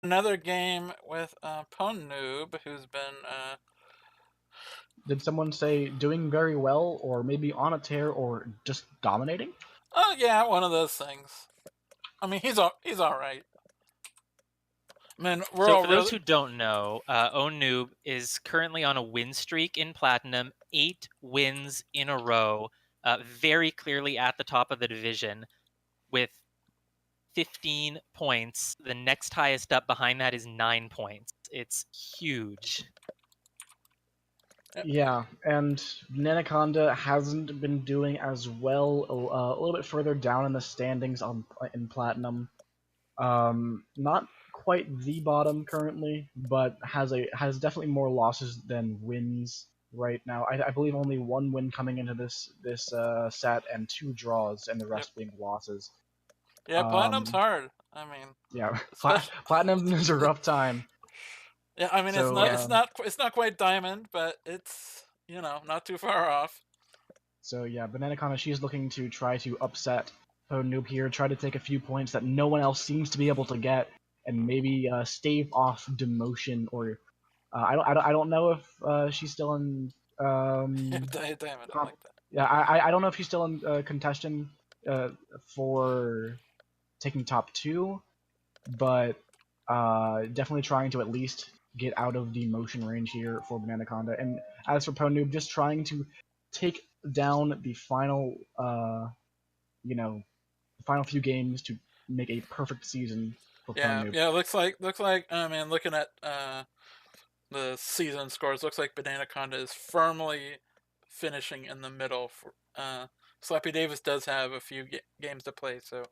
Another game with Pwndnoob, who's been Did someone say doing very well, or maybe on a tear, or just dominating? oh yeah, one of those things. I mean, he's all right. I mean, we're So all for those really who don't know, Pwndnoob is currently on a win streak in Platinum, 8 wins in a row, very clearly at the top of the division with 15 points. The next highest up behind that is 9 points. It's huge. Yeah, and Bananaconda hasn't been doing as well. A little bit further down in the standings in Platinum. Not quite the bottom currently, but has definitely more losses than wins right now. I believe only one win coming into this set and two draws, and the yep. rest being losses. Yeah, Platinum's hard. I mean, Yeah, especially Platinum is a rough time. yeah. I mean, So it's not quite diamond, but it's not too far off. So yeah, Bananaconda, she's looking to try to upset Pwndnoob here, try to take a few points that no one else seems to be able to get, and maybe stave off demotion. Or I don't know if she's still in. Diamond, I like that. Yeah, I don't know if she's still in contention for taking top two, but definitely trying to at least get out of demotion range here for Bananaconda. And as for Pwndnoob, just trying to take down the final, the final few games to make a perfect season for Yeah, Pwndnoob. yeah. Looks like. I mean, looking at the season scores, looks like Bananaconda is firmly finishing in the middle. For Slappy Davis does have a few games to play, so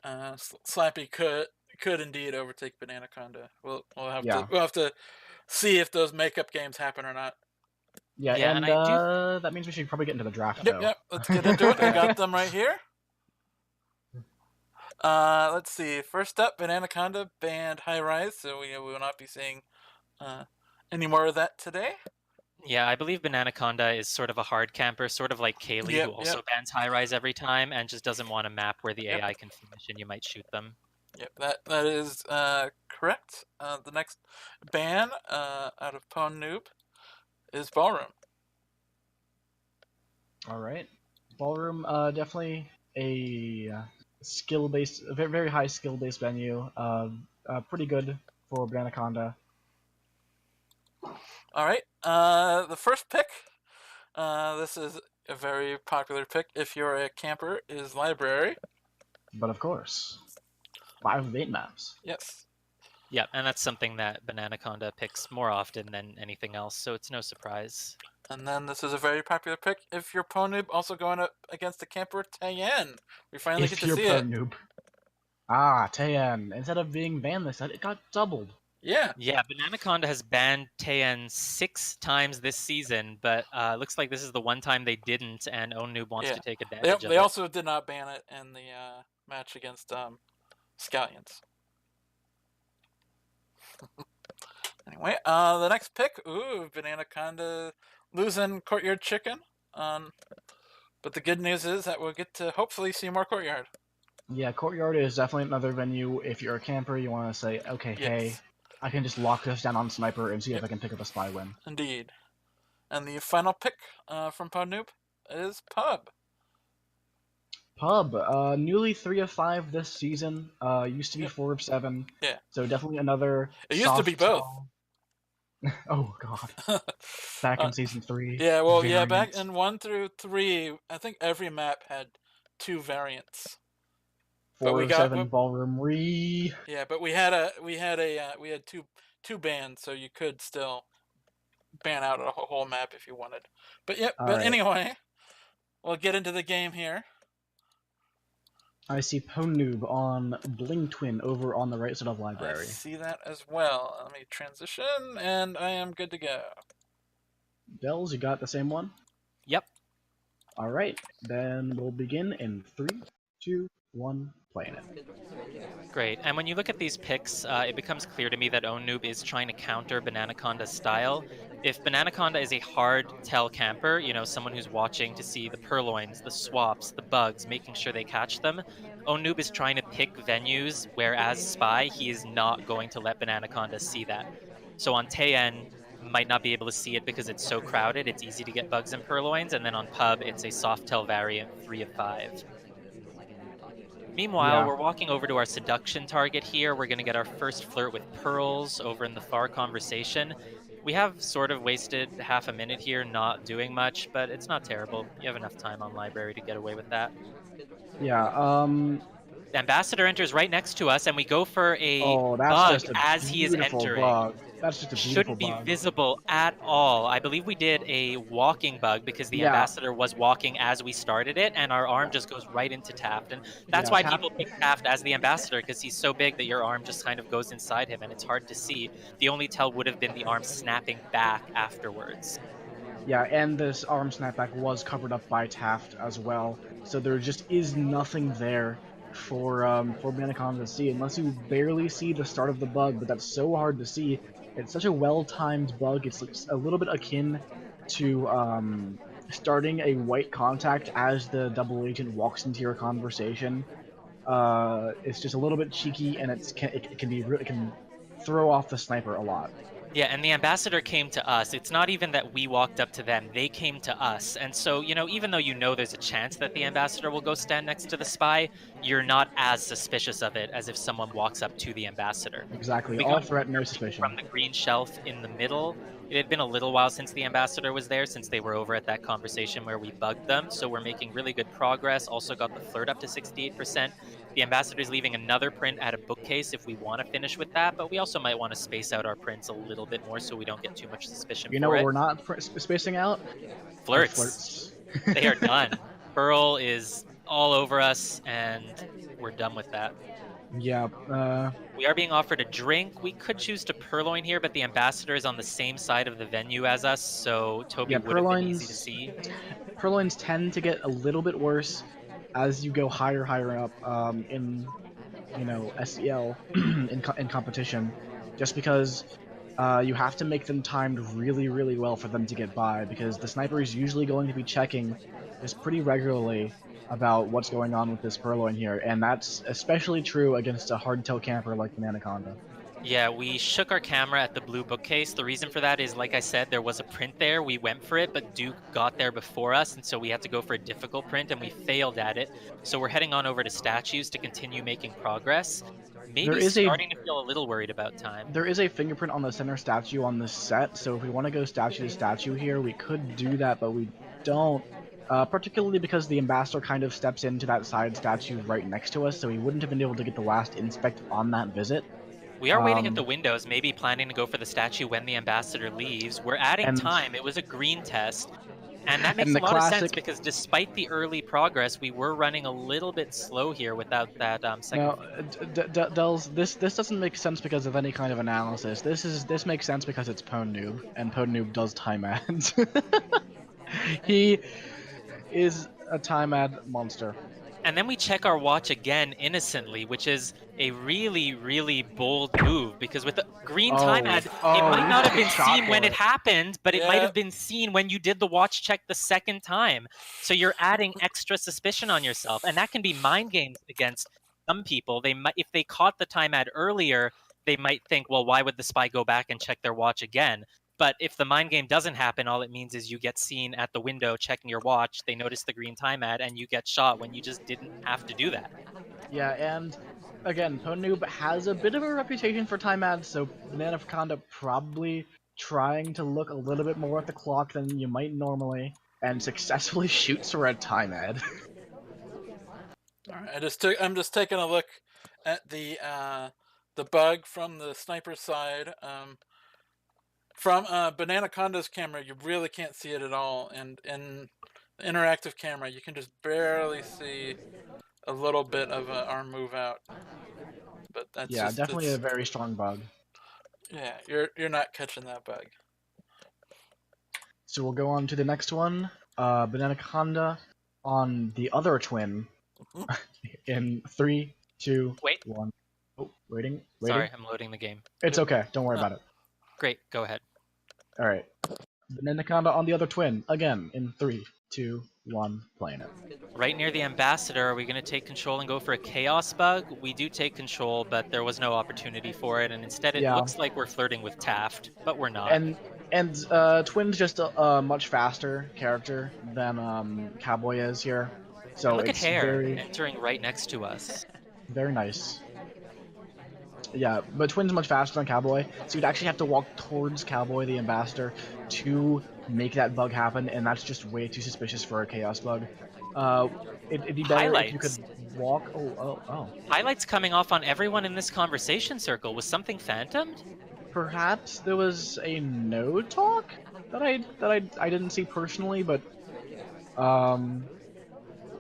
Slappy could indeed overtake Bananaconda. We'll have to see if those makeup games happen or not. Yeah, Yeah, and and I do. that means we should probably get into the draft, Yep, though. yep. Let's get into it. I got them right here. Let's see. First up, Bananaconda banned High Rise, so we will not be seeing any more of that today. Yeah, I believe Bananaconda is sort of a hard camper, sort of like Kaylee, Yep, who also yep. bans high rise every time and just doesn't want a map where the Yep. AI can finish and you might shoot them. Yep, that is correct. The next ban out of Pwndnoob is Ballroom. All right, Ballroom, definitely a skill-based, a very, very high skill-based venue. Pretty good for Bananaconda. All right. The first pick. This is a very popular pick if you're a camper. Is Library. But of course, 5 of 8 maps. Yes. Yeah, and that's something that Bananaconda picks more often than anything else, so it's no surprise. And then this is a very popular pick if you're Pwndnoob, also going up against the camper Tayen. We finally get to see it. Pwndnoob. Ah, Tayen. Instead of being banned this set, it got doubled. Yeah. Yeah, Bananaconda has banned Tayen 6 times this season, but looks like this is the one time they didn't, and Pwndnoob wants to take advantage of it. They also did not ban it in the match against Scallions. Anyway, the next pick, Bananaconda losing Courtyard Chicken. But the good news is that we'll get to hopefully see more Courtyard. Yeah, Courtyard is definitely another venue. If you're a camper, you want to say, okay, Yes. hey, I can just lock this down on Sniper and see if I can pick up a spy win. Indeed. And the final pick from Pwndnoob is Pub. Pub, newly 3 of 5 this season. Used to be 4 of 7. Yeah. So definitely another. It used to be both. Oh god. Back in season 3. Yeah, well, variants. yeah, back in 1 through 3, I think every map had 2 variants. 4 of 7 Ballroom Re. Yeah, but we had two bans, so you could still ban out a whole map if you wanted. But yeah, anyway, we'll get into the game here. I see Pwndnoob on Bling Twin over on the right side of Library. I see that as well. Let me transition, and I am good to go. Dells, you got the same one? Yep. Alright, then we'll begin in 3, 2, 1, playing it. Great. And when you look at these picks, it becomes clear to me that Pwndnoob is trying to counter Bananaconda's style. If Bananaconda is a hard tell camper, someone who's watching to see the purloins, the swaps, the bugs, making sure they catch them, Pwndnoob is trying to pick venues, whereas Spy, he is not going to let Bananaconda see that. So on Tayen, might not be able to see it because it's so crowded, it's easy to get bugs and purloins, and then on Pub, it's a soft tell variant 3 of 5. Meanwhile, Yeah. we're walking over to our seduction target here. We're going to get our first flirt with pearls over in the far conversation. We have sort of wasted half a minute here not doing much, but it's not terrible. You have enough time on library to get away with that. Yeah. The ambassador enters right next to us, and we go for a Oh, that's bug just a as he is beautiful entering. bug. That's just a beautiful Shouldn't be bug. visible at all. I believe we did a walking bug because the Yeah. ambassador was walking as we started it, and our arm just goes right into Taft. And that's Yeah. why people pick Taft as the ambassador, because he's so big that your arm just kind of goes inside him and it's hard to see. The only tell would have been the arm snapping back afterwards. Yeah, and this arm snapback was covered up by Taft as well, so there just is nothing there for Bananaconda to see unless you barely see the start of the bug. But that's so hard to see. It's such a well-timed bug. It's a little bit akin to starting a white contact as the double agent walks into your conversation. It's just a little bit cheeky, and it can throw off the sniper a lot. Yeah, and the ambassador came to us. It's not even that we walked up to them, they came to us. And so, even though there's a chance that the ambassador will go stand next to the spy, you're not as suspicious of it as if someone walks up to the ambassador. Exactly. We All got threat, no from suspicion. the green shelf in the middle. It had been a little while since the ambassador was there, since they were over at that conversation where we bugged them. So we're making really good progress. Also got the flirt up to 68%. The ambassador's leaving another print at a bookcase if we want to finish with that, but we also might want to space out our prints a little bit more so we don't get too much suspicion You know for what it. we're not spacing out? Our Flirts. They are done. Pearl is all over us, and we're done with that. Yeah. We are being offered a drink. We could choose to purloin here, but the ambassador is on the same side of the venue as us, so Toby Yeah, would have been easy to see. Purloins tend to get a little bit worse as you go higher up in SEL in competition, just because you have to make them timed really, really well for them to get by, because the sniper is usually going to be checking just pretty regularly about what's going on with this purloin here, and that's especially true against a hardtail camper like Bananaconda. Yeah, we shook our camera at the blue bookcase. The reason for that is, like I said, there was a print there. We went for it, but Duke got there before us, and so we had to go for a difficult print, and we failed at it. So we're heading on over to statues to continue making progress. Maybe starting to feel a little worried about time. There is a fingerprint on the center statue on this set, so if we want to go statue to statue here, we could do that, but we don't. Particularly because the ambassador kind of steps into that side statue right next to us, so he wouldn't have been able to get the last inspect on that visit. We are waiting at the windows, maybe planning to go for the statue when the ambassador leaves. We're adding time. It was a green test. And that makes a lot of sense because despite the early progress, we were running a little bit slow here without that second. No, Dells, this doesn't make sense because of any kind of analysis. This makes sense because it's Pwndnoob, and Pwndnoob does time ads. He is a time ad monster. And then we check our watch again innocently, which is a really, really bold move because with the green time ad, it might not have been seen when it happened, but it might have been seen when you did the watch check the second time. So you're adding extra suspicion on yourself, and that can be mind games against some people. They might, if they caught the time ad earlier, they might think, well, why would the spy go back and check their watch again? But if the mind game doesn't happen, all it means is you get seen at the window checking your watch, they notice the green time ad, and you get shot when you just didn't have to do that. Yeah, and again, Pwndnoob has a bit of a reputation for time ads, so Bananaconda probably trying to look a little bit more at the clock than you might normally, and successfully shoots for a time ad. Alright, I'm just taking a look at the bug from the sniper side. From Bananaconda's camera, you really can't see it at all, and in the interactive camera, you can just barely see a little bit of an arm move out. But that's definitely a very strong bug. Yeah, you're not catching that bug. So we'll go on to the next one. Bananaconda on the other twin in 3, 2, Wait. 1. Oh, waiting. Sorry, I'm loading the game. It's okay. Don't worry Oh. about it. Great, go ahead. All right. Bananaconda on the other twin again in 3, 2, 1. Playing it. Right near the ambassador, are we going to take control and go for a chaos bug? We do take control, but there was no opportunity for it, and instead it Yeah. looks like we're flirting with Taft, but we're not. And Twin's just a much faster character than Cowboy is here, so And look at it's Hare very entering right next to us. very nice. Yeah, but Twin's much faster than Cowboy, so you'd actually have to walk towards Cowboy, the ambassador, to make that bug happen, and that's just way too suspicious for a chaos bug. It'd be better if you could Highlights. walk. Oh. Highlights coming off on everyone in this conversation circle. Was something phantomed? Perhaps there was a no talk that I didn't see personally, but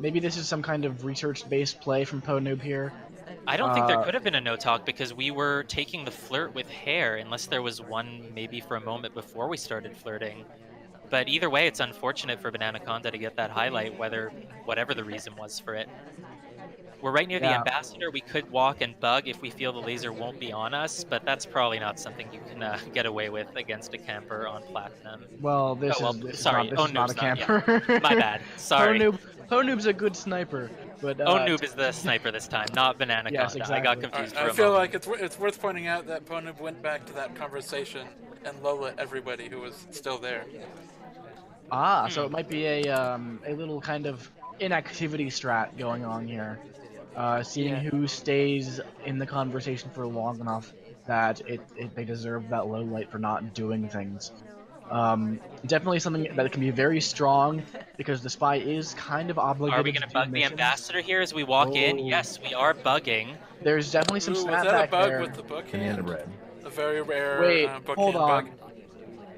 maybe this is some kind of research-based play from Pwndnoob here. I don't think there could have been a no talk because we were taking the flirt with Hare, unless there was one maybe for a moment before we started flirting. But either way, it's unfortunate for Bananaconda to get that highlight, whatever the reason was for it. We're right near the Yeah. ambassador. We could walk and bug if we feel the laser won't be on us, but that's probably not something you can get away with against a camper on Platinum. Well, this Oh, well, is sorry, not a Pwndnoob's camper. My bad. Sorry. Pwndnoob's a good sniper, but Pwndnoob is the sniper this time, not Bananaconda. Yes, I got exactly. confused for I a feel moment. like it's worth pointing out that Pwndnoob went back to that conversation and Lola everybody who was still there. So it might be a little kind of inactivity strat going on here. Seeing who stays in the conversation for long enough that they deserve that low light for not doing things. Definitely something that can be very strong because the spy is kind of obligated. Are we going to bug the ambassador here as we walk in? Yes, we are bugging. There's definitely some Ooh, was snapback that a bug there. with the book Banana hand? bread. A very rare Wait, book hold hand on. bug.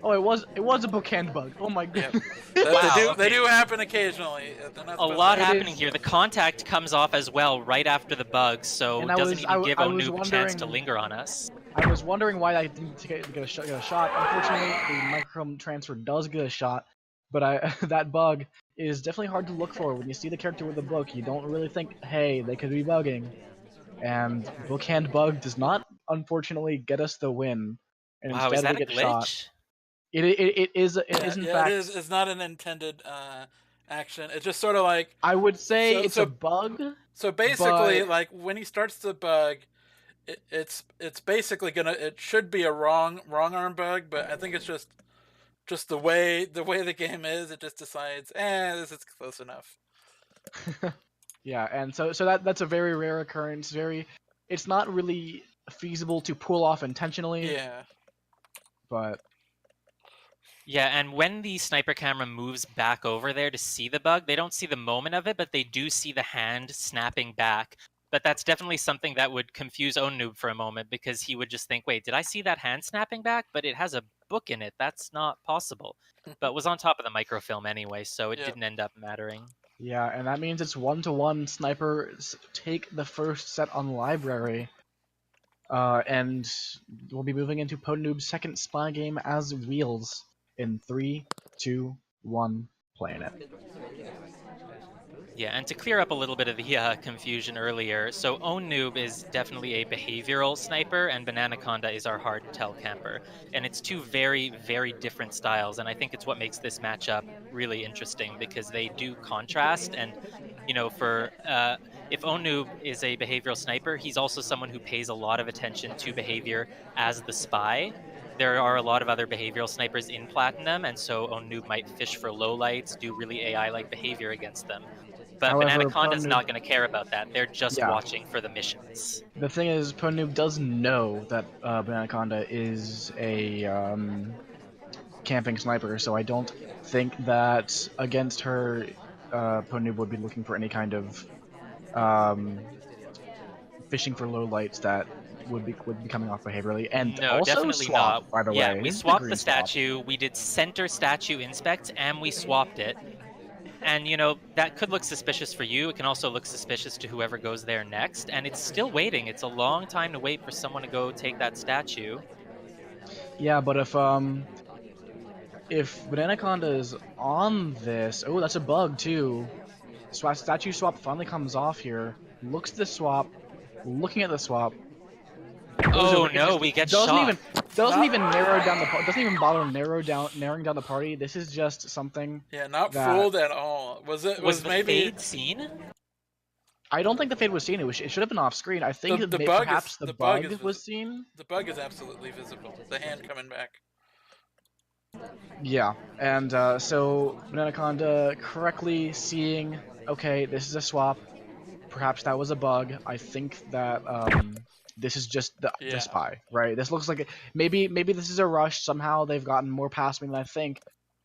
Oh, it was a bookhand bug. Oh my goodness. Wow, They do happen occasionally. They're not A supposed lot to. happening here. The contact comes off as well right after the bug, so And it doesn't even give I was Pwndnoob a chance to wondering- linger on us. I was wondering why I didn't get a shot. Unfortunately, the microchrome transfer does get a shot, but that bug is definitely hard to look for. When you see the character with the book, you don't really think, hey, they could be bugging. And bookhand bug does not, unfortunately, get us the win. And Wow, is instead that we a get shot. glitch? It is in fact. It is. It's not an intended action. It's just sort of like. I would say it's so- a bug. So basically, But- like when he starts the bug, it's basically gonna. It should be a wrong arm bug, but I think it's just the way the game is. It just decides, this is close enough. Yeah, and so that's a very rare occurrence. It's not really feasible to pull off intentionally. Yeah. But Yeah, and when the sniper camera moves back over there to see the bug, they don't see the moment of it, but they do see the hand snapping back. But that's definitely something that would confuse Pwndnoob for a moment, because he would just think, wait, did I see that hand snapping back? But it has a book in it. That's not possible. But it was on top of the microfilm anyway, so it didn't end up mattering. yeah, and that means it's 1-to-1. Snipers take the first set on library. And we'll be moving into Pwndnoob's second spy game as Wheels in 3, 2, 1, playing it. Yeah, and to clear up a little bit of the confusion earlier, so Pwndnoob is definitely a behavioral sniper, and Bananaconda is our hard-to-tell camper. And it's two very, very different styles, and I think it's what makes this matchup really interesting, because they do contrast, and, you know, if Pwndnoob is a behavioral sniper, he's also someone who pays a lot of attention to behavior as the spy. There are a lot of other behavioral snipers in Platinum, and so Pwndnoob might fish for lowlights, do really AI-like behavior against them. But However, Bananaconda's Pwndnoob- not going to care about that. They're just Yeah. watching for the missions. The thing is, Pwndnoob does know that Bananaconda is a camping sniper, so I don't think that against her, Pwndnoob would be looking for any kind of fishing for low lights that would be coming off behaviorally. And No, also definitely swap, not. by the Yeah, way. we It's swapped green the swap. statue. We did center statue inspect, and we swapped it. And, you know, that could look suspicious for you. It can also look suspicious to whoever goes there next. And it's still waiting. It's a long time to wait for someone to go take that statue. Yeah, but if Bananaconda is on this, oh, that's a bug too. Statue swap finally comes off here. Looks at the swap, looking at the swap. Oh It no, just we get doesn't shot. doesn't Not- even narrow down the doesn't even bother narrowing down the party. This is just something Yeah, not that fooled at all. Was it? Was the maybe fade seen? I don't think the fade was seen. It should have been off screen. I think the bug perhaps is the the bug is bug was seen. the bug is absolutely visible. The hand coming back. Yeah, and so Bananaconda correctly seeing, okay, this is a swap. Perhaps that was a bug. I think that this is just the Yeah. spy, right? This looks like maybe this is a rush. Somehow they've gotten more past me than I think,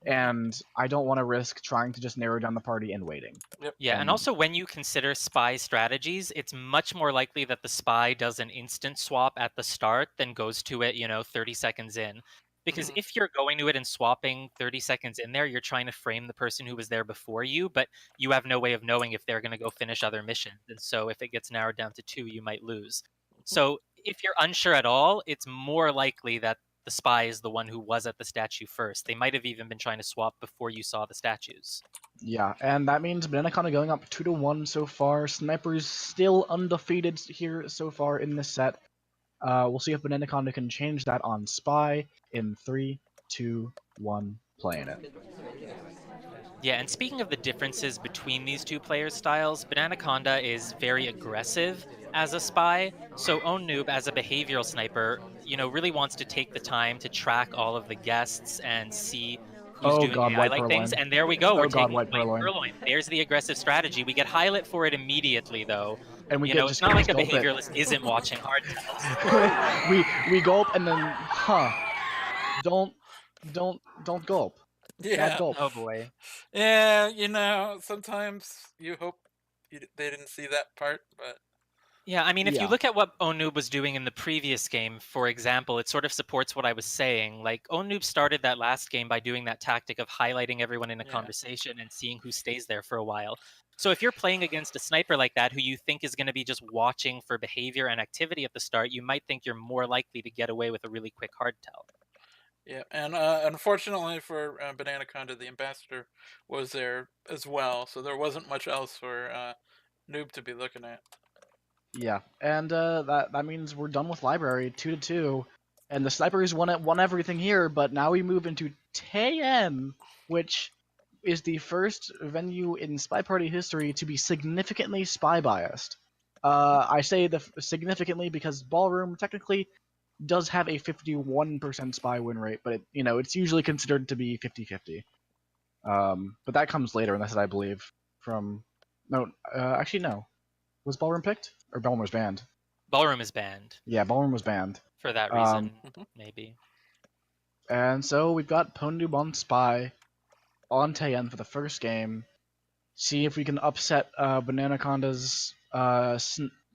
and I don't want to risk trying to just narrow down the party and waiting. Yep. Yeah, and also when you consider spy strategies, it's much more likely that the spy does an instant swap at the start than goes to it, 30 seconds in. Because Mhm. if you're going to it and swapping 30 seconds in there, you're trying to frame the person who was there before you, but you have no way of knowing if they're going to go finish other missions. And so if it gets narrowed down to 2, you might lose. So if you're unsure at all, it's more likely that the spy is the one who was at the statue first. They might have even been trying to swap before you saw the statues. Yeah, and that means Bananaconda going up 2-1 so far. Sniper's still undefeated here so far in this set. We'll see if Bananaconda can change that on Spy in 3, 2, 1, playing it. Yeah, and speaking of the differences between these two players' styles, Bananaconda is very aggressive as a spy, so Pwndnoob as a behavioral sniper, really wants to take the time to track all of the guests and see who's Oh doing god, white AI-like things. purloin. And there we go, we're Oh god, taking white white purloin. purloin. There's the aggressive strategy. We get highlight for it immediately, though. And we It's not like a gulp it. behavioralist isn't watching hardtails. we gulp and then don't gulp. Yeah. Bad gulp. Oh boy. Yeah. Sometimes you hope they didn't see that part, but Yeah, I mean, if you Yeah. look at what Pwndnoob was doing in the previous game, for example, it sort of supports what I was saying. Like, Pwndnoob started that last game by doing that tactic of highlighting everyone in a Yeah. conversation and seeing who stays there for a while. So if you're playing against a sniper like that, who you think is going to be just watching for behavior and activity at the start, you might think you're more likely to get away with a really quick hardtail. yeah, and unfortunately for Bananaconda, the ambassador was there as well, so there wasn't much else for Noob to be looking at. Yeah, and that means we're done with library 2-2, and the snipers won everything here. But now we move into Taeyen, which is the first venue in SpyParty history to be significantly spy biased. I say significantly because Ballroom technically does have a 51% spy win rate, but it's usually considered to be 50-50. But that comes later in the set, I believe. Actually no. Was Ballroom picked? Or Ballroom was banned? Ballroom is banned Yeah, Ballroom was banned. for that reason, Mhm. maybe. And so we've got Pwndnoob on Spy on Taeyen for the first game. See if we can upset Bananaconda's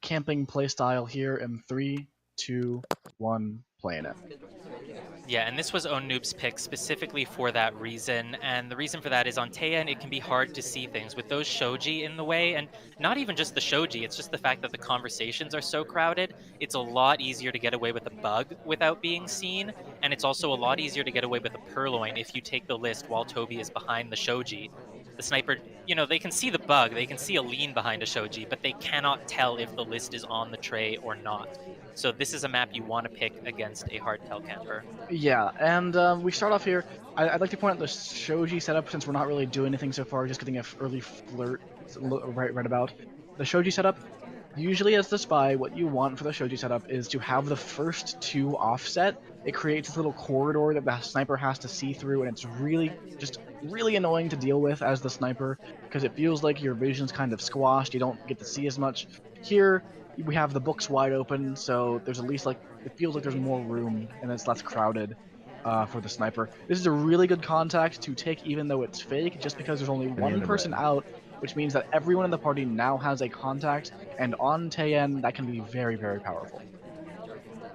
camping playstyle here in 3, 2, 1, playing it. Yeah, and this was Pwndnoob's pick specifically for that reason, and the reason for that is on Taeyen it can be hard to see things with those shoji in the way, and not even just the shoji, it's just the fact that the conversations are so crowded. It's a lot easier to get away with a bug without being seen, and it's also a lot easier to get away with a purloin if you take the list while Toby is behind the shoji. The sniper, they can see the bug, they can see a lean behind a shoji, but they cannot tell if the list is on the tray or not. So this is a map you want to pick against a hardtail camper. Yeah, and we start off here. I'd like to point out the shoji setup since we're not really doing anything so far, just getting an early flirt right about. The shoji setup, usually as the spy, what you want for the shoji setup is to have the first 2 offset. It creates this little corridor that the sniper has to see through, and it's really annoying to deal with as the sniper, because it feels like your vision's kind of squashed, you don't get to see as much. Here, we have the books wide open, so there's at least it feels like there's more room and it's less crowded for the sniper. This is a really good contact to take even though it's fake, just because there's only one person out, which means that everyone in the party now has a contact, and on Taeyen that can be very, very powerful.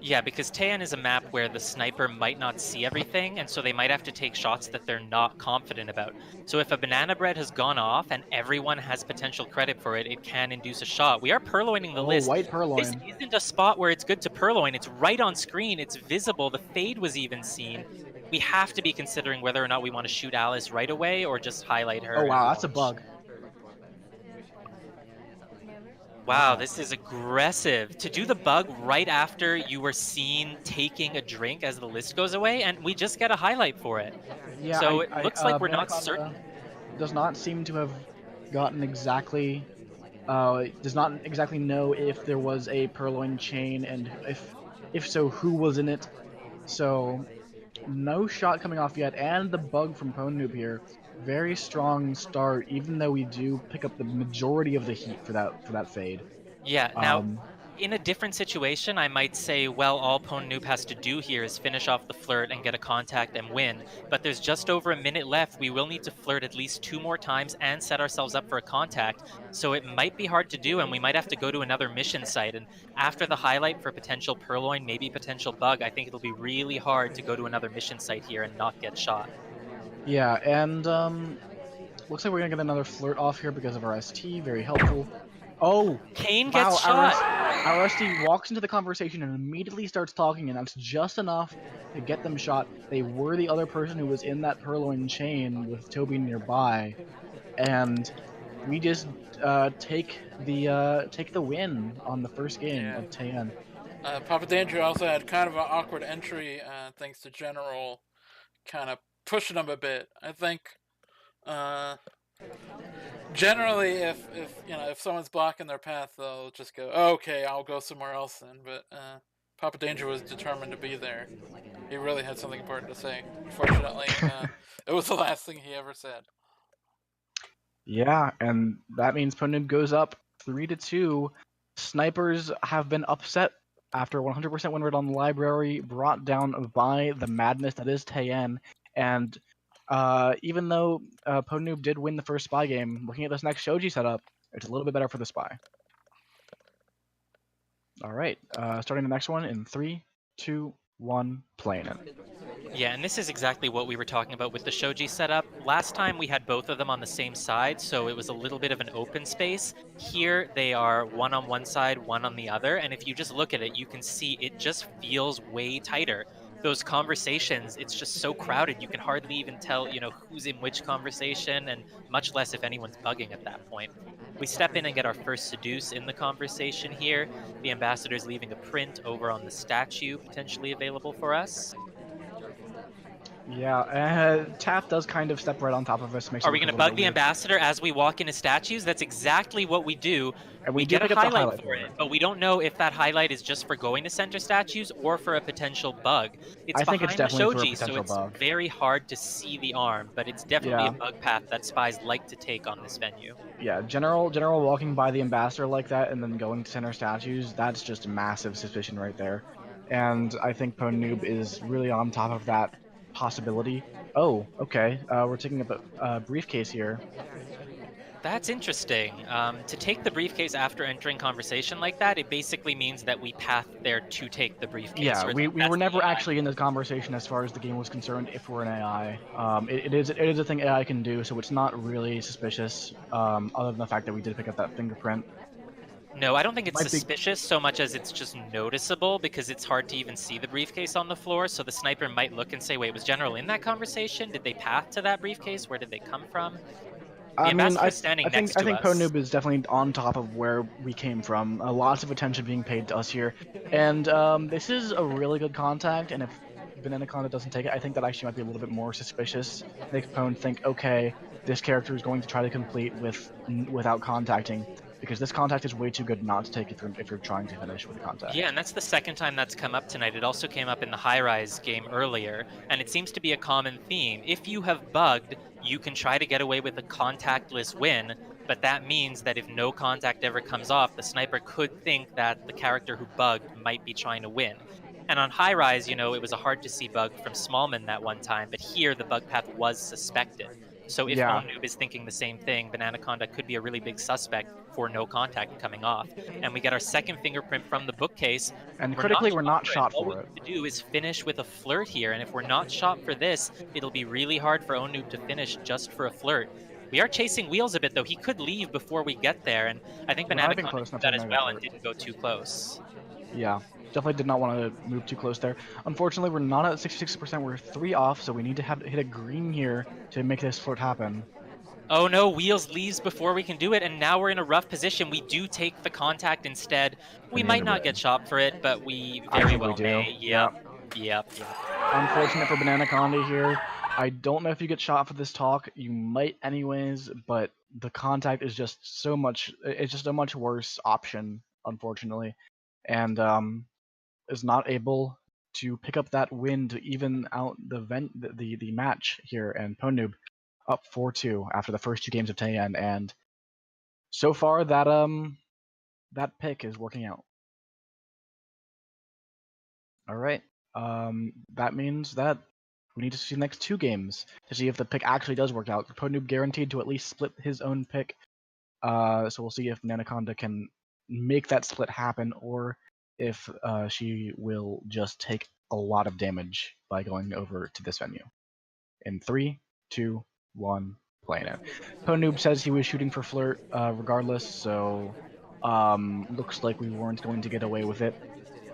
Yeah, because Taeyen is a map where the sniper might not see everything, and so they might have to take shots that they're not confident about. So if a banana bread has gone off and everyone has potential credit for it, it can induce a shot. We are purloining the list. White purloin. This isn't a spot where it's good to purloin. It's right on screen. It's visible. The fade was even seen. We have to be considering whether or not we want to shoot Alice right away or just highlight her. Oh wow, and that's a watch. bug. Wow, this is aggressive. To do the bug right after you were seen taking a drink as the list goes away, and we just get a highlight for it. Yeah, So it looks like we're not certain. Bananaconda does not seem to have gotten exactly does not exactly know if there was a purloin chain, and if so, who was in it. So no shot coming off yet, and the bug from Pwndnoob here. Very strong start, even though we do pick up the majority of the heat for that fade. Yeah, now, Um, in a different situation, I might say, well, all Pwndnoob has to do here is finish off the flirt and get a contact and win. But there's just over a minute left. We will need to flirt at least 2 more times and set ourselves up for a contact. So it might be hard to do, and we might have to go to another mission site. And after the highlight for potential purloin, maybe potential bug, I think it'll be really hard to go to another mission site here and not get shot. yeah, and looks like we're gonna get another flirt off here because of our ST. Very helpful. Oh, Kane wow! gets shot. Our ST walks into the conversation and immediately starts talking, and that's just enough to get them shot. They were the other person who was in that purloin chain with Toby nearby, and we just take the win on the first game Yeah. of Taeyeon. Papa Danger also had kind of an awkward entry, thanks to General kind of pushing him a bit. I think generally, if someone's blocking their path, they'll just go, oh, "Okay, I'll go somewhere else then." But Papa Danger was determined to be there. He really had something important to say. Unfortunately, it was the last thing he ever said. Yeah, and that means Pwndnoob goes up 3-2. Snipers have been upset after 100% win rate on the library, brought down by the madness that is Taeyeon. And even though Pwndnoob did win the first spy game, looking at this next Shoji setup, it's a little bit better for the spy. All right, starting the next one in 3, 2, 1, playing it. Yeah, and this is exactly what we were talking about with the Shoji setup. Last time we had both of them on the same side, so it was a little bit of an open space. Here they are one on one side, one on the other, and if you just look at it, you can see it just feels way tighter. Those conversations, it's just so crowded, you can hardly even tell, who's in which conversation, and much less if anyone's bugging at that point. We step in and get our first seduce in the conversation here. The ambassador's leaving a print over on the statue, potentially available for us. Yeah, Tap does kind of step right on top of us. Are we going to bug the ambassador as we walk into statues? That's exactly what we do. And we get a highlight for it, but we don't know if that highlight is just for going to center statues or for a potential bug. I think it's definitely for a potential bug. So it's very hard to see the arm, but it's definitely a bug path that spies like to take on this venue. Yeah, general walking by the ambassador like that and then going to center statues, that's just massive suspicion right there. And I think Pwndnoob is really on top of that possibility. Oh, okay. We're taking up a briefcase here. That's interesting. To take the briefcase after entering conversation like that, it basically means that we path there to take the briefcase. Yeah, we were never actually in this conversation as far as the game was concerned if we're an AI. It is a thing AI can do, so it's not really suspicious, other than the fact that we did pick up that fingerprint. No, I don't think it's suspicious so much as it's just noticeable because it's hard to even see the briefcase on the floor. So the sniper might look and say, wait, was General in that conversation? Did they path to that briefcase? Where did they come from? I think Pwndnoob is definitely on top of where we came from. Lots of attention being paid to us here. And this is a really good contact, and if Bananaconda doesn't take it, I think that actually might be a little bit more suspicious. Makes Pwn think, okay, this character is going to try to complete without contacting, because this contact is way too good not to take if you're trying to finish with a contact. Yeah, and that's the second time that's come up tonight. It also came up in the high-rise game earlier, and it seems to be a common theme. If you have bugged, you can try to get away with a contactless win, but that means that if no contact ever comes off, the sniper could think that the character who bugged might be trying to win. And on high-rise, it was a hard-to-see bug from Smallman that one time, but here the bug path was suspected. So if Pwndnoob is thinking the same thing, Bananaconda could be a really big suspect for no contact coming off. And we get our second fingerprint from the bookcase. And critically, we're not shot for it. All we have to do is finish with a flirt here, and if we're not shot for this, it'll be really hard for Pwndnoob to finish just for a flirt. We are chasing wheels a bit, though. He could leave before we get there, and I think Bananaconda did that as well and didn't go too close. Yeah. Definitely did not want to move too close there. Unfortunately, we're not at 66%. We're 3 off, so we need to hit a green here to make this flirt happen. Oh no, Wheels leaves before we can do it, and now we're in a rough position. We do take the contact instead. We In the might end, not get shot for it, but we I very think we well do. may. Yeah. Yep. Unfortunate for Bananaconda here. I don't know if you get shot for this talk. You might anyways, but the contact is just so much. It's just a much worse option, unfortunately, and is not able to pick up that win to even out the match here. And Pwndnoob up 4-2 after the first 2 games of Taeyen, and so far that pick is working out. All right. That means that we need to see the next 2 games to see if the pick actually does work out. Pwndnoob guaranteed to at least split his own pick. So we'll see if Bananaconda can make that split happen, or if she will just take a lot of damage by going over to this venue. In 3, 2, 1, playing it. Pwndnoob says he was shooting for flirt regardless, so looks like we weren't going to get away with it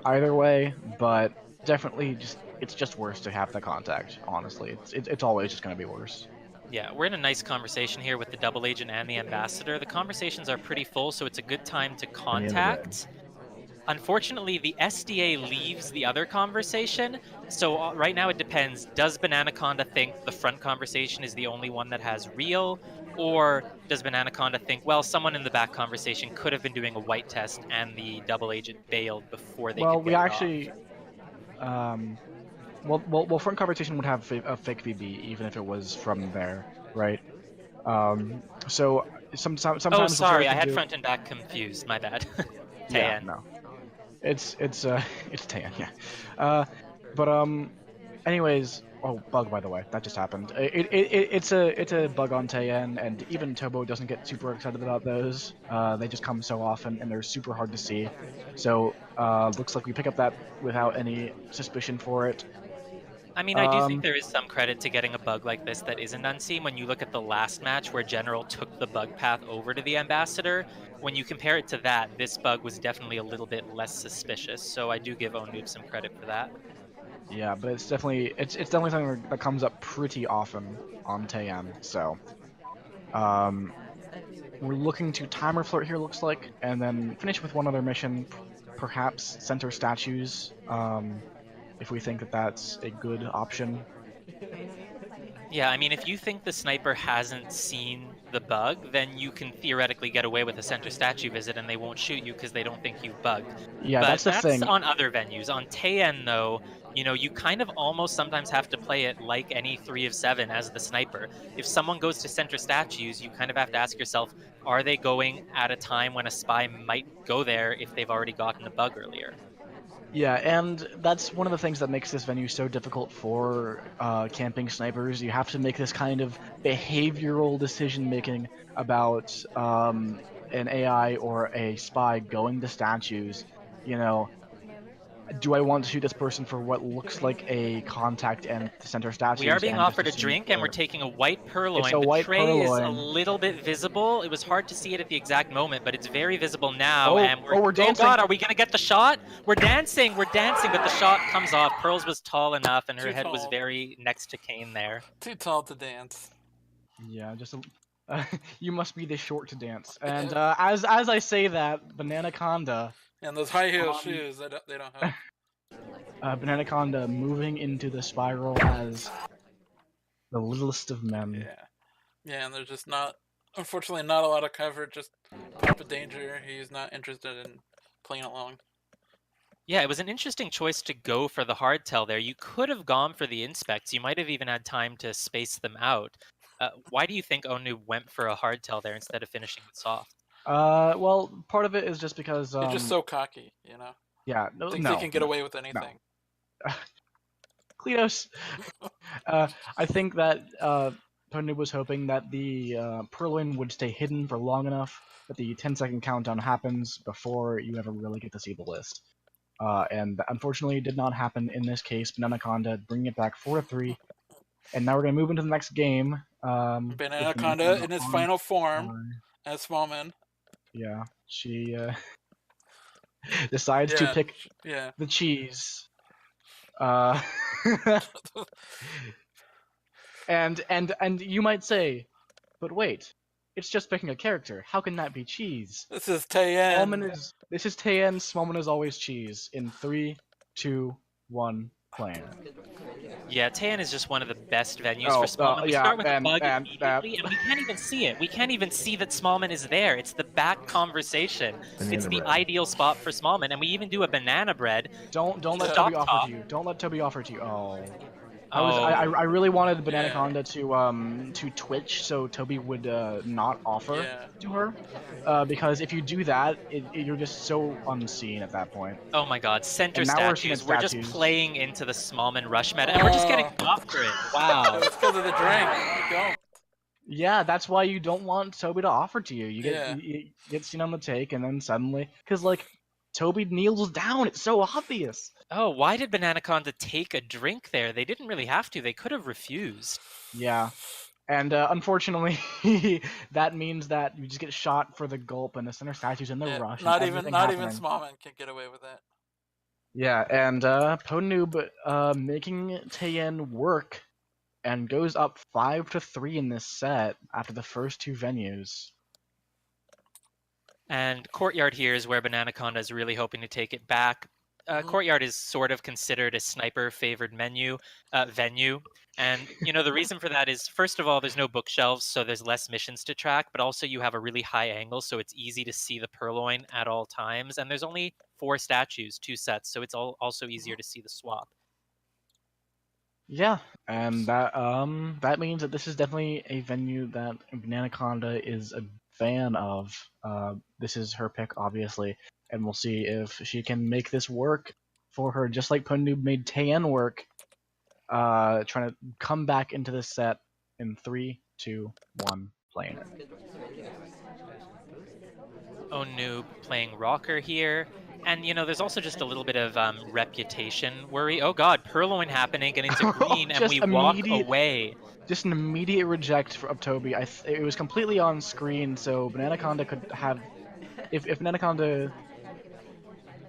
either way, but definitely it's just worse to have the contact, honestly. It's always just going to be worse. Yeah, we're in a nice conversation here with the double agent and the ambassador. The conversations are pretty full, so it's a good time to In the end of the day. contact. Unfortunately, the SDA leaves the other conversation, so right now it depends. Does Bananaconda think the front conversation is the only one that has real, or does Bananaconda think, well, someone in the back conversation could have been doing a white test and the double agent bailed before they Well, could we get it off? actually, well, front conversation would have a fake VB even if it was from there, right? So sometimes Oh, the sorry, players I can had do. front and back confused. My bad. Yeah, Taeyen. no, it's it's Tan, yeah. But anyways, oh, bug by the way, that just happened. It's a bug on Taeyen, and even Tobo doesn't get super excited about those. They just come so often, and they're super hard to see. So looks like we pick up that without any suspicion for it. I mean, I do think there is some credit to getting a bug like this that isn't unseen. When you look at the last match where General took the bug path over to the Ambassador, when you compare it to that, this bug was definitely a little bit less suspicious. So I do give Pwndnoob some credit for that. Yeah, but it's definitely something that comes up pretty often on Taeyen. So we're looking to timer flirt here, looks like, and then finish with one other mission, perhaps center statues, if we think that that's a good option. Yeah, I mean, if you think the sniper hasn't seen the bug, then you can theoretically get away with a center statue visit and they won't shoot you because they don't think you've bugged. Yeah, But that's the that's thing. on other venues. On Taeyen, though, you know, you kind of almost sometimes have to play it like any 3 of 7 as the sniper. If someone goes to center statues, you kind of have to ask yourself, are they going at a time when a spy might go there if they've already gotten a bug earlier? Yeah, and that's one of the things that makes this venue so difficult for camping snipers. You have to make this kind of behavioral decision making about an AI or a spy going to statues. You know, do I want to shoot this person for what looks like a contact and center We are statues being and just offered a assume drink, and we're for taking a white it's purloin. a The white tray is a purloin. little bit visible. It was hard to see it at the exact moment, but it's very visible now. Oh, And we're oh dancing. god, are we gonna get the shot? We're dancing, but the shot comes off. Pearls was tall enough, and her Too head was tall. very next to Kane there. Too tall to dance. Yeah, just you must be this short to dance. And as I say that, Bananaconda. And those high heel shoes, they don't help. Bananaconda moving into the spiral as the littlest of men. Yeah, and there's just not, unfortunately, not a lot of cover. Just Papa Danger. He's not interested in playing along. Yeah, it was an interesting choice to go for the hardtail there. You could have gone for the inspects. You might have even had time to space them out. Why do you think Pwndnoob went for a hardtail there instead of finishing it soft? Well, part of it is just because He's just so cocky, you know. yeah, Thinks he can get away with anything. Kleos. I think that Pwndnoob was hoping that the purloin would stay hidden for long enough that the 10-second countdown happens before you ever really get to see the list. And unfortunately, it did not happen in this case. Bananaconda bringing it back 4-3, and now we're gonna move into the next game. Bananaconda in his final form as Smallman. Yeah, she decides to pick the cheese. And you might say, But wait, it's just picking a character. How can that be cheese? This is Taeyen. This is Taeyen. Smallman is always cheese. In 3, 2, 1, playing. Yeah, Taeyen is just one of the best venues for Smallman. We yeah, start with a and bug immediately, and we can't even see it. We can't even see that Smallman is there. It's the back conversation. It's the ideal spot for Smallman, and we even do a banana bread. Don't let Toby offer to you. Don't let Toby offer to you. Oh. I really wanted Bananaconda to twitch so Toby would not offer to her, because if you do that, you're just so unseen at that point. Oh my god, center And now statues. We're just playing into the Smallman rush meta, and we're just getting after it. Wow. It's because of the drink. You don't. Yeah, that's why you don't want Toby to offer to you. You get seen on the take, and then suddenly, because like Toby kneels down. It's so obvious. Oh, why did Bananaconda take a drink there? They didn't really have to. They could have refused. Yeah. And unfortunately, that means that you just get shot for the gulp, and the center statue's in the rush. Not even Smallman can get away with that. Yeah, and Pwndnoob making Taeyen work, and goes up 5-3 in this set after the first 2 venues. And Courtyard here is where Bananaconda is really hoping to take it back. Courtyard is sort of considered a sniper-favored venue. And, you know, the reason for that is, first of all, there's no bookshelves, so there's less missions to track, but also you have a really high angle, so it's easy to see the purloin at all times. And there's only 4 statues, 2 sets, so it's also easier to see the swap. Yeah, and that means that this is definitely a venue that Bananaconda is a fan of. This is her pick, obviously, and we'll see if she can make this work for her, just like Pwndnoob made Taeyen work, trying to come back into this set in 3, 2, 1, playing it. Pwndnoob playing rocker here. And, you know, there's also just a little bit of reputation worry. Oh god, purloin happening, and it's a green, and we walk away. Just an immediate reject of Toby. It was completely on screen, so Bananaconda could have... If Bananaconda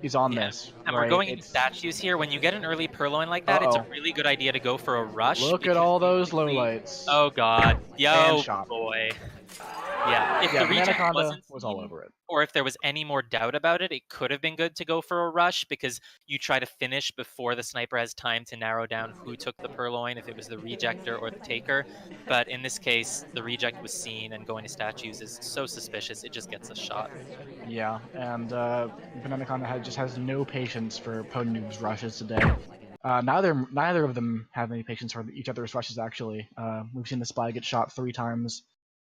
is on this, and we're going into statues here. When you get an early purloin like that, it's a really good idea to go for a rush. Look at all those lowlights. Oh god. Yo, boy. Yeah, if the reject was all over it. Or if there was any more doubt about it, it could have been good to go for a rush, because you try to finish before the sniper has time to narrow down who took the purloin, if it was the rejector or the taker. But in this case, the reject was seen, and going to statues is so suspicious, it just gets a shot. Yeah, and Bananaconda just has no patience for Pwndnoob's rushes today. Neither of them have any patience for each other's rushes, actually. We've seen the Spy get shot 3 times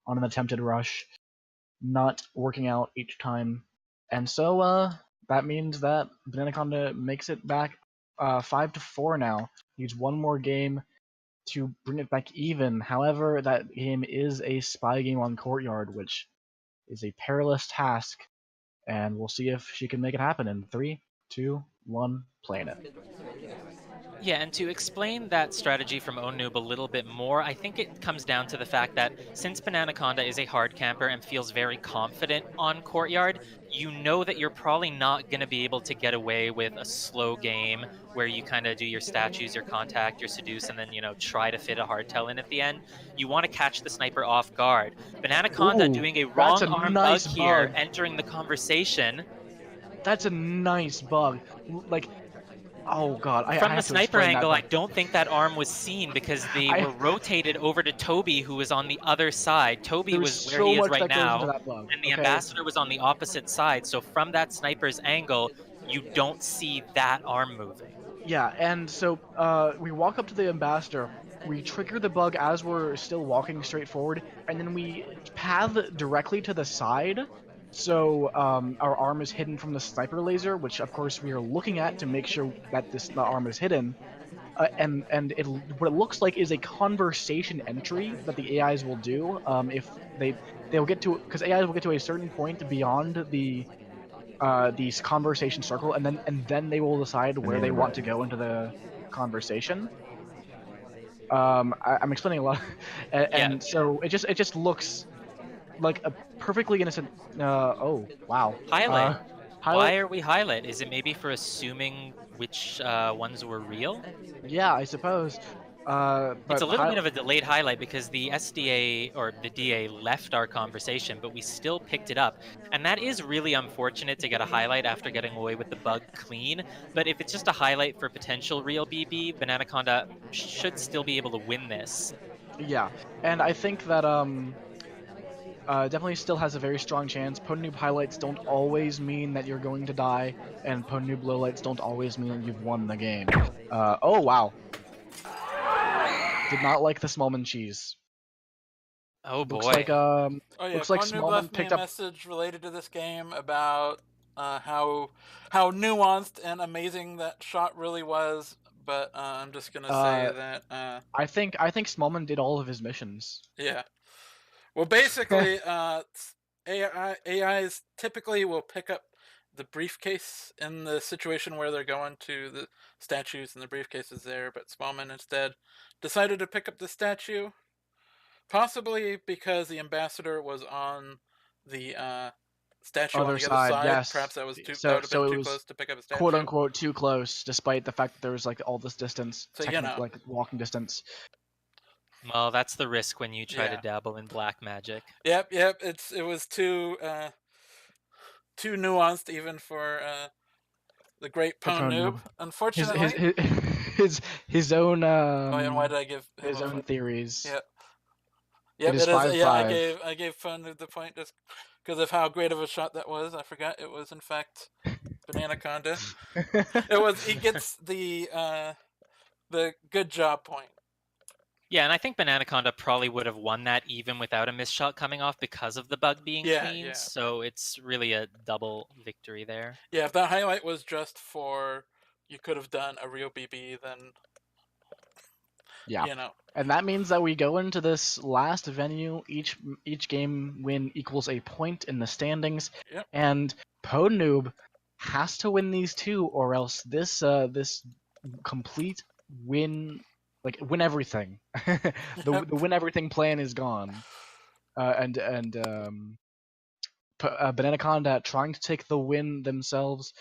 on an attempted rush, not working out each time. And so that means that Bananaconda makes it back 5-4 now. Needs one more game to bring it back even. However, that game is a spy game on Courtyard, which is a perilous task, and we'll see if she can make it happen in 3, 2, 1, playing it. Yeah, and to explain that strategy from Pwndnoob a little bit more, I think it comes down to the fact that since Bananaconda is a hard camper and feels very confident on Courtyard, you know that you're probably not going to be able to get away with a slow game where you kind of do your statues, your contact, your seduce, and then, you know, try to fit a hardtail in at the end. You want to catch the sniper off guard. Bananaconda doing a wrong arm bug here, entering the conversation. That's a nice bug. Like, oh god! From the sniper angle, I don't think that arm was seen, because they were rotated over to Toby, who was on the other side. Toby was where he is right now, and the ambassador was on the opposite side. So from that sniper's angle, you don't see that arm moving. Yeah, and so we walk up to the ambassador. We trigger the bug as we're still walking straight forward, and then we path directly to the side. So our arm is hidden from the sniper laser, which of course we are looking at to make sure that the arm is hidden. And what it looks like is a conversation entry that the AIs will do if they'll get to, because AIs will get to a certain point beyond the conversation circle, and then they will decide where they want to go into the conversation. I'm explaining a lot, and so it just looks like a perfectly innocent. Oh wow! Highlight. Why are we highlight? Is it maybe for assuming which ones were real? Yeah, I suppose. It's a But little bit of a delayed highlight because the SDA or the DA left our conversation, but we still picked it up. And that is really unfortunate to get a highlight after getting away with the bug clean. But if it's just a highlight for potential real BB, Bananaconda should still be able to win this. yeah, and I think that definitely still has a very strong chance. Pwndnoob highlights don't always mean that you're going to die, and Pwndnoob lowlights don't always mean that you've won the game. Oh wow. Did not like the Smallman cheese. Oh Looks boy. like Oh yeah, looks like Pwndnoob Smallman left me picked a up. message related to this game about how nuanced and amazing that shot really was. But I'm just gonna say that I think Smallman did all of his missions. yeah. Well, basically, AIs typically will pick up the briefcase in the situation where they're going to the statues and the briefcase is there, but Smallman instead decided to pick up the statue, possibly because the ambassador was on the statue on Other the other side, side. yes. Perhaps that was that So would have been it too was close to pick up a statue. quote unquote too close, despite the fact that there was like all this distance, So, like walking distance. Well, that's the risk when you try to Yeah. dabble in black magic. Yep. It was too nuanced even for the great Pwndnoob. Unfortunately, His own and why did I give him his own theories. Yep. It is 5-5. Yeah, I gave Pwndnoob the point just because of how great of a shot that was. I forgot it was in fact Bananaconda. He gets the good job point. Yeah, and I think Bananaconda probably would have won that even without a missed shot coming off because of the bug being clean. Yeah. So it's really a double victory there. Yeah, if that highlight was just for you could have done a real BB, then yeah. And that means that we go into this last venue. Each game win equals a point in the standings, and Pwndnoob has to win these two, or else this complete win everything. The win everything plan is gone. Bananaconda trying to take the win themselves,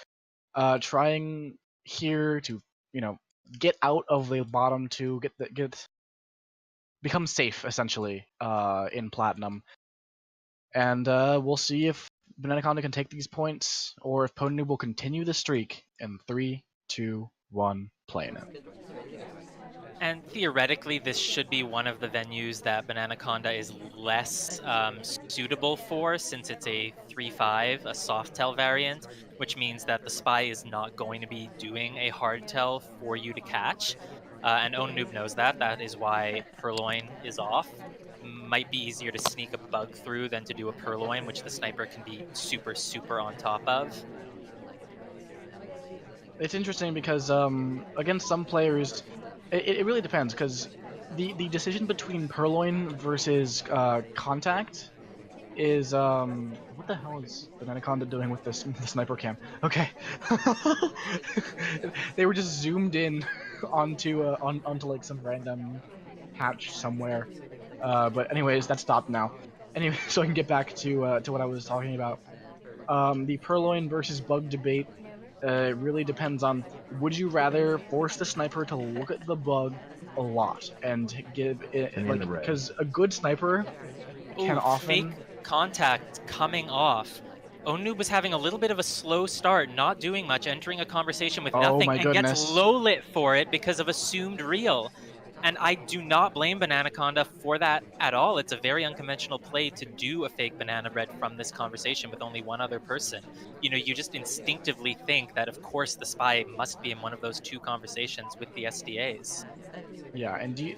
trying here to get out of the bottom two, become safe essentially in Platinum, and we'll see if Bananaconda can take these points or if Pwndnoob will continue the streak in 3, 2, 1, playing it. And theoretically, this should be one of the venues that Bananaconda is less suitable for, since it's a 3-5, a soft tell variant, which means that the spy is not going to be doing a hard tell for you to catch. And Pwndnoob knows that. That is why Purloin is off. Might be easier to sneak a bug through than to do a Purloin, which the sniper can be super, super on top of. It's interesting because against some players, it really depends, because the decision between Purloin versus Contact is what the hell is Bananaconda doing with this the sniper cam? Okay, they were just zoomed in onto like some random hatch somewhere. But anyways, that stopped now. Anyway, so I can get back to what I was talking about. The Purloin versus Bug debate. It really depends on, would you rather force the sniper to look at the bug a lot and give it, because a good sniper can often... Fake contact coming off. Pwndnoob was having a little bit of a slow start, not doing much, entering a conversation with nothing, and gets low lit for it because of assumed real. And I do not blame Bananaconda for that at all. It's a very unconventional play to do a fake banana bread from this conversation with only one other person. You just instinctively think that, of course, the spy must be in one of those two conversations with the SDAs. Yeah, and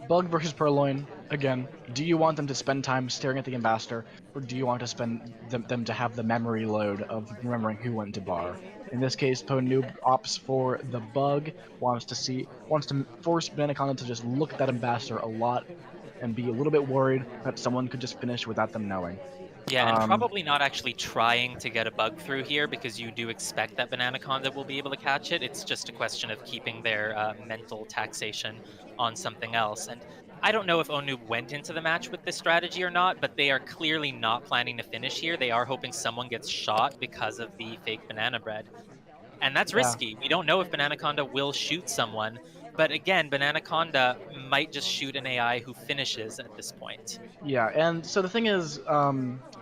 Bug versus Purloin, again, do you want them to spend time staring at the ambassador, or do you want to spend them to have the memory load of remembering who went to bar? In this case, Pwndnoob opts for the Bug, wants to force Bananaconda to just look at that ambassador a lot, and be a little bit worried that someone could just finish without them knowing. Yeah, and probably not actually trying to get a bug through here, because you do expect that Bananaconda will be able to catch it. It's just a question of keeping their mental taxation on something else. And I don't know if Pwndnoob went into the match with this strategy or not, but they are clearly not planning to finish here. They are hoping someone gets shot because of the fake banana bread. And that's risky. We don't know if Bananaconda will shoot someone, But again, Bananaconda might just shoot an AI who finishes at this point. Yeah, and so the thing is,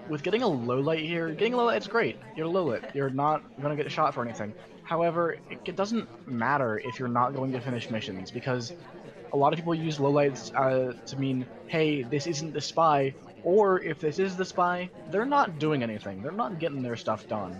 with getting a low light here, getting a low light is great. You're low lit. You're not gonna get shot for anything. However, it doesn't matter if you're not going to finish missions because a lot of people use lowlights to mean, hey, this isn't the spy, or if this is the spy, they're not doing anything. They're not getting their stuff done.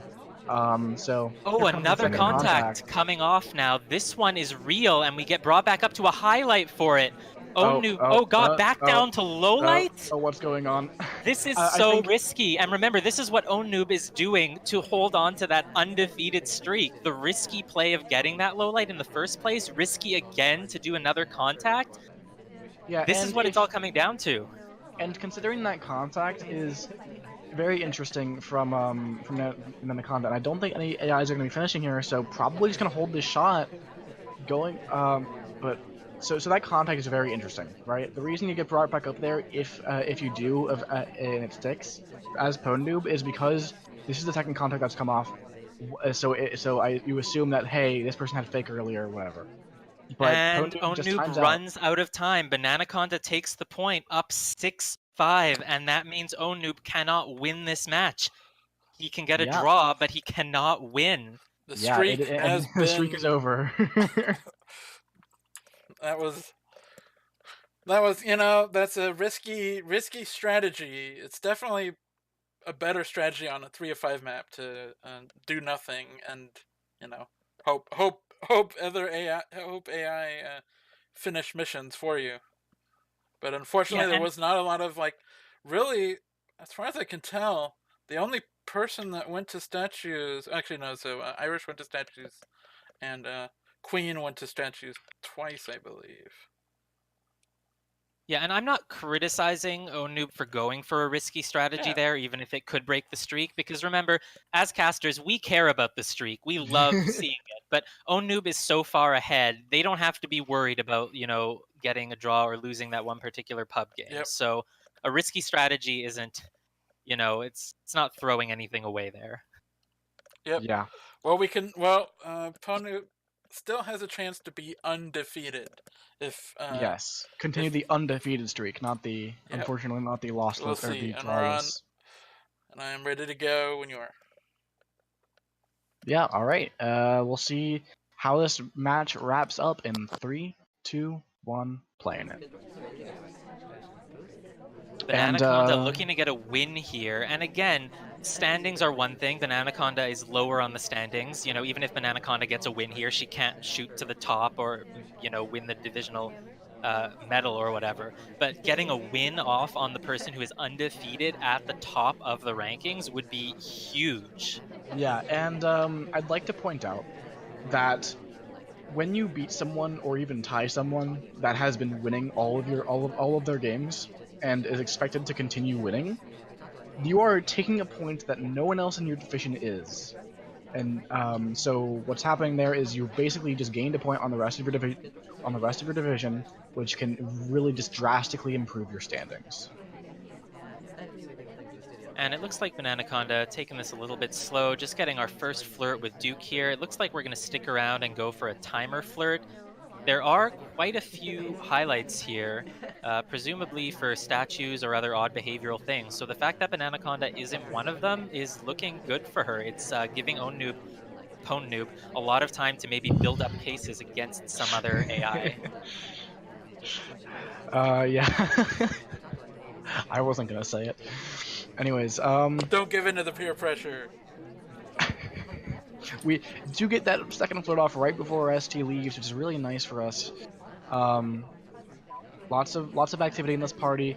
So Oh, here comes the another second contact coming off now. This one is real, and we get brought back up to a highlight for it. Oh god, back down to low light? Oh, what's going on? This is I so think... risky. And remember, this is what Pwndnoob is doing to hold on to that undefeated streak. The risky play of getting that low light in the first place, risky again to do another contact. Yeah, this is what it's all coming down to. And considering that contact is very interesting from Bananaconda, and I don't think any AIs are going to be finishing here, so probably just going to hold this shot going, but so that contact is very interesting, right? The reason you get brought back up there, if you do, and it sticks, as Pwndnoob, is because this is the second contact that's come off, you assume that, hey, this person had fake earlier, or whatever. But and Pwndnoob just times runs out of time. Bananaconda takes the point, up 6-5, and that means Pwndnoob cannot win this match. He can get a draw, but he cannot win. The streak has been... The streak is over. That was, that's a risky strategy. It's definitely a better strategy on a 3 of 5 map to do nothing and, hope AI finish missions for you. But unfortunately, there was not a lot of, really, as far as I can tell, the only person that went to statues, actually no, so Irish went to statues, and Queen went to statues twice, I believe. Yeah, and I'm not criticizing Pwndnoob for going for a risky strategy there, even if it could break the streak, because remember, as casters, we care about the streak. We love seeing it, but Pwndnoob is so far ahead, they don't have to be worried about, getting a draw or losing that one particular pub game. Yep. So a risky strategy isn't, it's not throwing anything away there. Yep. Yeah. Well, Pwndnoob still has a chance to be undefeated if yes, continue the undefeated streak, not the unfortunately not the lost or the drawless. And I am ready to go when you are. Yeah, all right. We'll see how this match wraps up in 3, 2, 1, playing it. Bananaconda looking to get a win here, and again, standings are one thing. Bananaconda is lower on the standings. Even if Bananaconda gets a win here, she can't shoot to the top or, win the divisional medal or whatever. But getting a win off on the person who is undefeated at the top of the rankings would be huge. Yeah, and I'd like to point out that when you beat someone or even tie someone that has been winning all of their games and is expected to continue winning, you are taking a point that no one else in your division is. And so what's happening there is you basically just gained a point on the rest of your division, which can really just drastically improve your standings. And it looks like Bananaconda taking this a little bit slow, just getting our first flirt with Duke here. It looks like we're going to stick around and go for a timer flirt. There are quite a few highlights here, presumably for statues or other odd behavioral things. So the fact that Bananaconda isn't one of them is looking good for her. It's giving Pwndnoob a lot of time to maybe build up cases against some other AI. Yeah. I wasn't gonna say it. Anyways, don't give in to the peer pressure. We do get that second flirt off right before our ST leaves, which is really nice for us. Lots of activity in this party.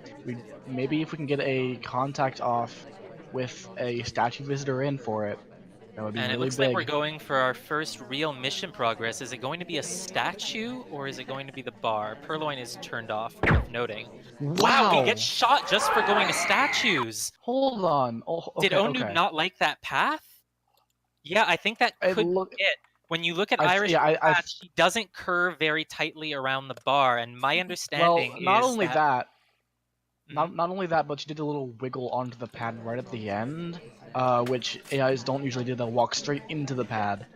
Maybe if we can get a contact off with a statue visitor in for it, that would be and really it looks big. like we're going for our first real mission progress. Is it going to be a statue or is it going to be the bar? Purloin is turned off, worth noting. Wow, we get shot just for going to statues. Hold on. Oh, okay, did Pwndnoob not like that path? Yeah, I think that could be it. When you look at Irish path, she doesn't curve very tightly around the bar, and my understanding is not only that, but she did a little wiggle onto the pad right at the end, which AIs don't usually do. They'll walk straight into the pad,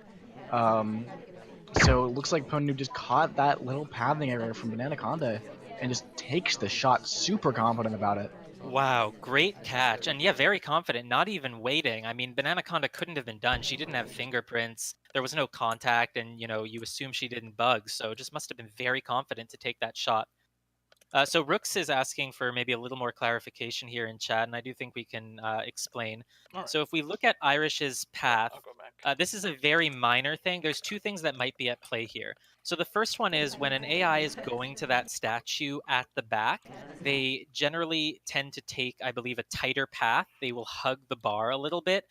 So it looks like Pwndnoob just caught that little pathing error from Bananaconda and just takes the shot, super confident about it. Wow, great catch. And yeah, very confident, not even waiting. I mean, Bananaconda couldn't have been done. She didn't have fingerprints. There was no contact, and you assume she didn't bug. So just must have been very confident to take that shot. So Rooks is asking for maybe a little more clarification here in chat, and I do think we can explain. All right. So if we look at Irish's path, I'll go back. this is a very minor thing. There's two things that might be at play here. So the first one is when an AI is going to that statue at the back, they generally tend to take, I believe, a tighter path. They will hug the bar a little bit,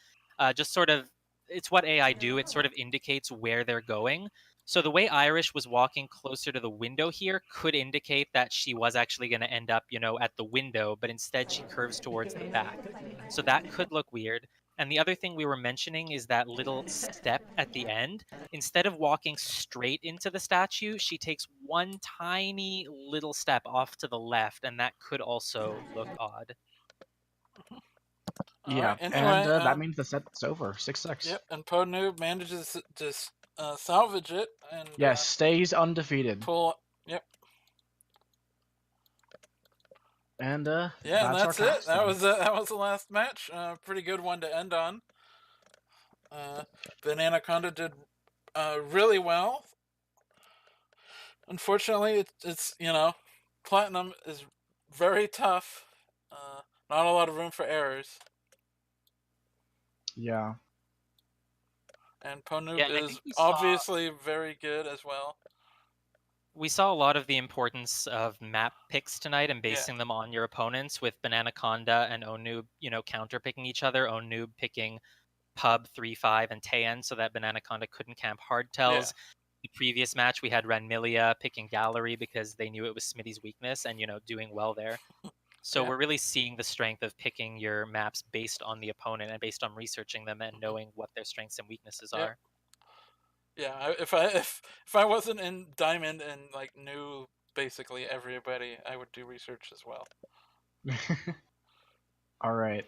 just sort of. It's what AI do. It sort of indicates where they're going. So the way Irish was walking closer to the window here could indicate that she was actually going to end up, at the window, but instead she curves towards the back. So that could look weird. And the other thing we were mentioning is that little step at the end. Instead of walking straight into the statue, she takes one tiny little step off to the left, and that could also look odd. All Yeah, right. Anyway, and that means the set's over. 6-6. Yep, and Pwndnoob manages to salvage it and Yes, stays undefeated. pull. Yep. And Yeah, and that's our it. cast That then. was the last match. Pretty good one to end on. Bananaconda did really well. Unfortunately, it's Platinum is very tough. Not a lot of room for errors. Yeah. And Pwndnoob Yeah, and I is think we saw obviously very good as well. we saw a lot of the importance of map picks tonight and Yeah. basing them on your opponents, with Bananaconda and Pwndnoob, counter picking each other. Pwndnoob picking Pub 3-5 and Taean so that Bananaconda couldn't camp hardtails. The previous match we had Ranmilia picking Gallery because they knew it was Smitty's weakness and doing well there. So Yeah. we're really seeing the strength of picking your maps based on the opponent and based on researching them and knowing what their strengths and weaknesses Yeah. are. Yeah, if I wasn't in Diamond and knew basically everybody, I would do research as well. All right.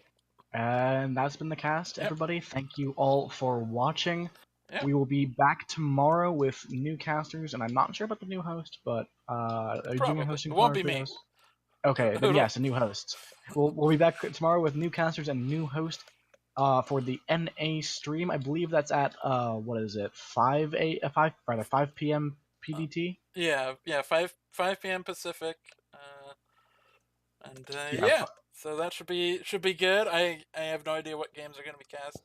And that's been the cast, Yep. everybody. Thank you all for watching. Yep. We will be back tomorrow with new casters, and I'm not sure about the new host, but are you doing Probably. a hosting It won't tomorrow be for me. those? Okay, then It'll- yes, a new host. We'll be back tomorrow with new casters and new host for the NA stream. I believe that's at what is it? 5 p.m. PDT. Yeah, 5 p.m. Pacific. And Yeah, yeah, so that should be good. I have no idea what games are going to be cast.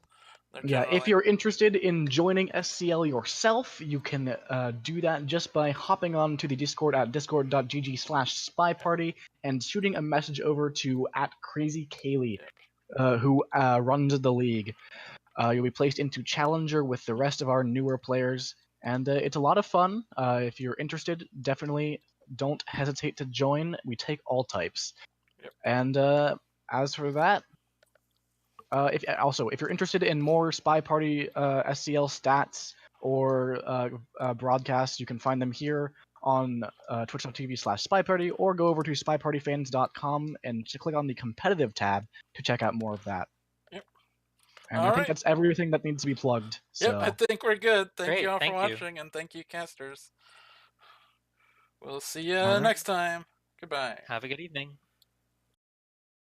Yeah, if you're interested in joining SCL yourself, you can do that just by hopping on to the Discord at discord.gg/SpyParty and shooting a message over to @CrazyKaylee, who runs the league. You'll be placed into Challenger with the rest of our newer players, and it's a lot of fun. If you're interested, definitely don't hesitate to join. We take all types. Yep. And as for that, if you're interested in more SpyParty SCL stats or broadcasts, you can find them here on twitch.tv/SpyParty, or go over to spypartyfans.com and click on the competitive tab to check out more of that. Yep. And I think that's everything that needs to be plugged. Yep, I think we're good. Thank you all Great, for thank watching, and thank you, casters. We'll see you All right. next time. Goodbye. Have a good evening.